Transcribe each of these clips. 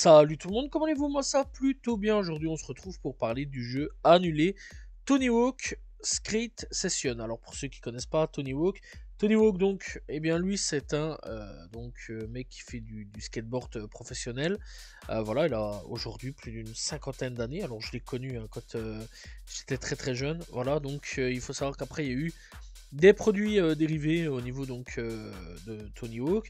Salut tout le monde, comment allez-vous? Moi ça plutôt bien. Aujourd'hui on se retrouve pour parler du jeu annulé Tony Hawk Skate Session. Alors pour ceux qui connaissent pas Tony Hawk donc, eh bien lui c'est un mec qui fait du skateboard professionnel. Voilà, il a aujourd'hui plus d'une cinquantaine d'années. Alors je l'ai connu hein, quand j'étais très jeune. Voilà, donc il faut savoir qu'après il y a eu des produits dérivés au niveau de Tony Hawk.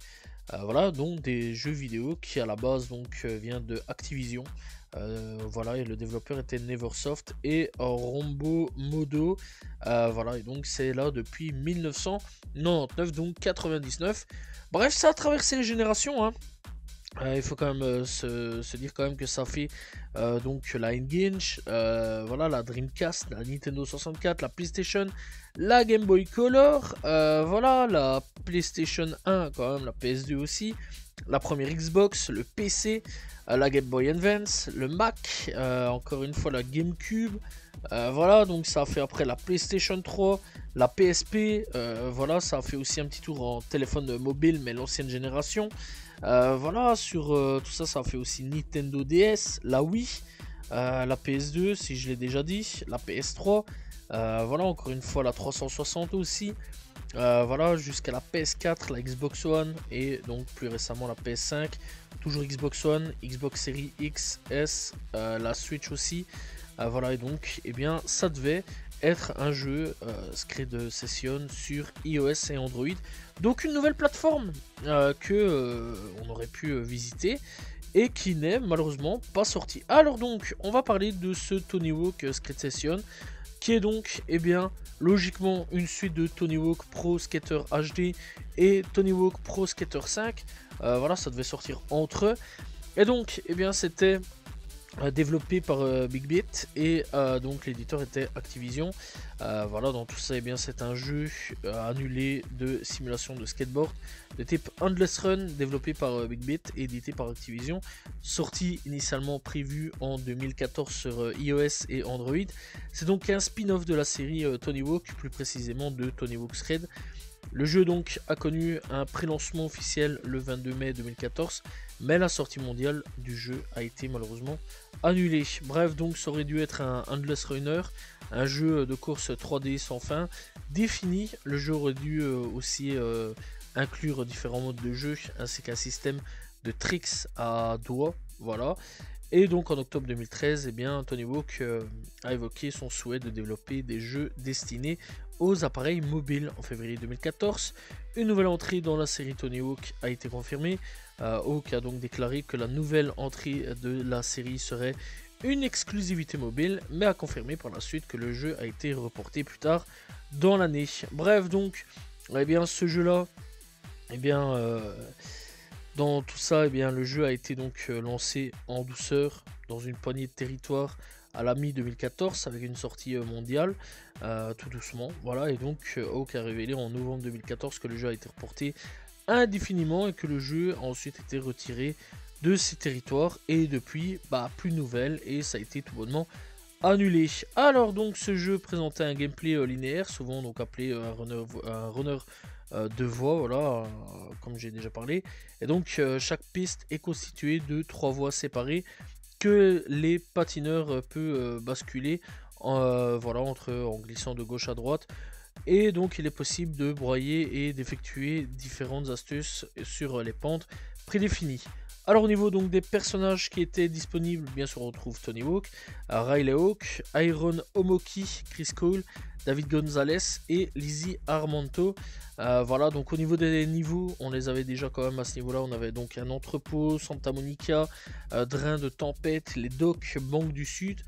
Voilà, donc des jeux vidéo qui à la base vient de Activision. Voilà, et le développeur était Neversoft et Rombo Modo. Voilà, et donc c'est là depuis 1999, donc 99. Bref, ça a traversé les générations, hein. Il faut quand même se dire quand même que ça fait donc la N-Gage, voilà, la Dreamcast, la Nintendo 64, la PlayStation, la Game Boy Color, voilà, la PlayStation 1 quand même, la PS2 aussi, la première Xbox, le PC, la Game Boy Advance, le Mac, encore une fois la GameCube, voilà, donc ça a fait après la PlayStation 3, la PSP, voilà, ça a fait aussi un petit tour en téléphone mobile, mais l'ancienne génération. Voilà, sur tout ça, ça a fait aussi Nintendo DS, la Wii, la PS2, si je l'ai déjà dit, la PS3, voilà, encore une fois la 360 aussi, voilà, jusqu'à la PS4, la Xbox One et donc plus récemment la PS5, toujours Xbox One, Xbox Series X, S, la Switch aussi, voilà, et donc, eh bien, ça devait être un jeu Skate Session sur iOS et Android. Donc une nouvelle plateforme que on aurait pu visiter et qui n'est malheureusement pas sortie. Alors donc, on va parler de ce Tony Hawk Skate Session qui est donc, eh bien, logiquement une suite de Tony Hawk Pro Skater HD et Tony Hawk Pro Skater 5. Voilà, ça devait sortir entre eux. Et donc, eh bien, c'était développé par Big Beat et donc l'éditeur était Activision. Voilà, dans tout ça, eh bien, c'est un jeu annulé de simulation de skateboard de type Endless Run, développé par Big Beat et édité par Activision, sorti initialement prévu en 2014 sur iOS et Android. C'est donc un spin-off de la série Tony Hawk, plus précisément de Tony Hawk's Raid. Le jeu donc a connu un pré-lancement officiel le 22 mai 2014, mais la sortie mondiale du jeu a été malheureusement annulée. Bref, donc ça aurait dû être un Endless Runner, un jeu de course 3D sans fin défini. Le jeu aurait dû aussi inclure différents modes de jeu ainsi qu'un système de tricks à doigts. Voilà. Et donc en octobre 2013, eh bien, Tony Hawk a évoqué son souhait de développer des jeux destinés aux appareils mobiles. En février 2014, une nouvelle entrée dans la série Tony Hawk a été confirmée. Hawk a donc déclaré que la nouvelle entrée de la série serait une exclusivité mobile, mais a confirmé par la suite que le jeu a été reporté plus tard dans l'année. Bref, donc, eh bien, ce jeu-là, eh bien, dans tout ça, eh bien, le jeu a été donc lancé en douceur dans une poignée de territoire à la mi-2014 avec une sortie mondiale, tout doucement. Voilà, et donc Hawk a révélé en novembre 2014 que le jeu a été reporté indéfiniment et que le jeu a ensuite été retiré de ses territoires et depuis, bah, plus de nouvelles et ça a été tout bonnement annulé. Alors donc ce jeu présentait un gameplay linéaire, souvent donc appelé un runner de voies, voilà, comme j'ai déjà parlé. Et donc chaque piste est constituée de 3 voies séparées que les patineurs peuvent basculer voilà, en glissant de gauche à droite. Et donc il est possible de broyer et d'effectuer différentes astuces sur les pentes prédéfinies. Alors au niveau donc des personnages qui étaient disponibles, bien sûr on retrouve Tony Hawk, Riley Hawk, Iron Omoki, Chris Cole, David Gonzalez et Lizzie Armanto. Voilà, donc au niveau des niveaux, on les avait déjà quand même à ce niveau-là. On avait donc un entrepôt, Santa Monica, Drain de Tempête, les docks, Banque du Sud.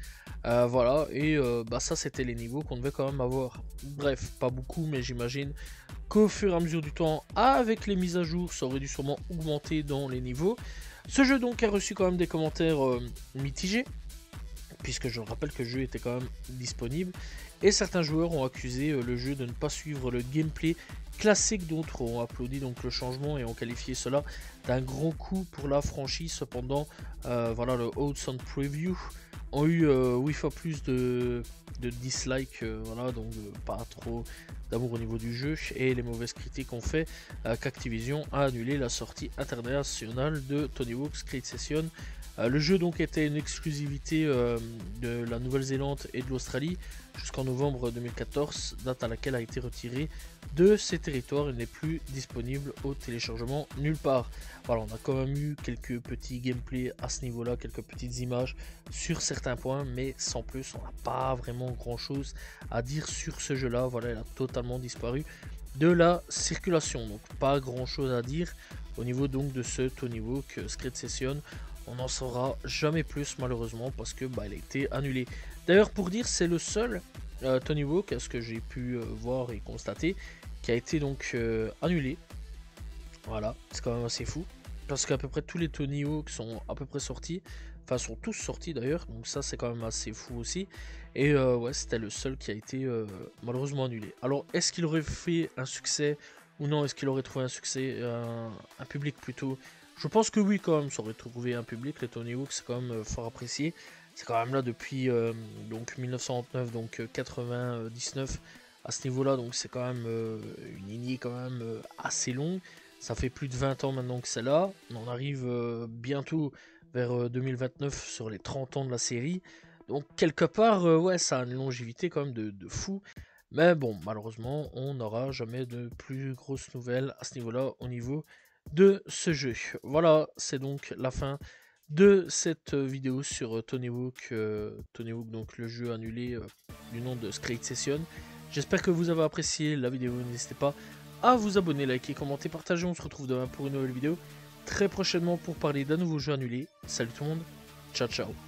Voilà, et bah ça c'était les niveaux qu'on devait quand même avoir. Bref, pas beaucoup, mais j'imagine qu'au fur et à mesure du temps, avec les mises à jour, ça aurait dû sûrement augmenter dans les niveaux. Ce jeu donc a reçu quand même des commentaires mitigés, puisque je rappelle que le jeu était quand même disponible, et certains joueurs ont accusé le jeu de ne pas suivre le gameplay classique, d'autres ont applaudi donc le changement et ont qualifié cela d'un grand coup pour la franchise. Cependant, voilà, le Odds on Preview ont eu 8 fois plus de dislikes, voilà, donc pas trop d'amour au niveau du jeu, et les mauvaises critiques ont fait qu'Activision a annulé la sortie internationale de Tony Hawk's Create Session. Le jeu donc était une exclusivité de la Nouvelle-Zélande et de l'Australie jusqu'en novembre 2014, date à laquelle a été retiré de ces territoires. Il n'est plus disponible au téléchargement nulle part. Voilà, on a quand même eu quelques petits gameplays à ce niveau-là, quelques petites images sur certains points, mais sans plus, on n'a pas vraiment grand-chose à dire sur ce jeu-là. Voilà, il a totalement disparu de la circulation, donc pas grand-chose à dire au niveau donc de ce Tony Hawk Create Session. On n'en saura jamais plus malheureusement parce que il a été annulé. D'ailleurs, pour dire, c'est le seul Tony Hawk, à ce que j'ai pu voir et constater, qui a été donc annulé. Voilà, c'est quand même assez fou. Parce qu'à peu près tous les Tony Hawk sont à peu près sortis. Enfin, sont tous sortis d'ailleurs. Donc ça, c'est quand même assez fou aussi. Et ouais, c'était le seul qui a été malheureusement annulé. Alors, est-ce qu'il aurait fait un succès ou non? Est-ce qu'il aurait trouvé un succès, un public plutôt? Je pense que oui, quand même, ça aurait trouvé un public. Les Tony Hawk, c'est quand même fort apprécié. C'est quand même là depuis donc 1929, donc 99 à ce niveau-là. Donc c'est quand même une lignée quand même assez longue. Ça fait plus de 20 ans maintenant que c'est là. On arrive bientôt vers 2029 sur les 30 ans de la série. Donc quelque part, ouais, ça a une longévité quand même de fou. Mais bon, malheureusement, on n'aura jamais de plus grosses nouvelles à ce niveau-là au niveau de ce jeu. Voilà, c'est donc la fin de cette vidéo sur Tony Hawk, donc le jeu annulé du nom de Create Session. J'espère que vous avez apprécié la vidéo, n'hésitez pas à vous abonner, liker, commenter, partager. On se retrouve demain pour une nouvelle vidéo, très prochainement pour parler d'un nouveau jeu annulé. Salut tout le monde, ciao ciao.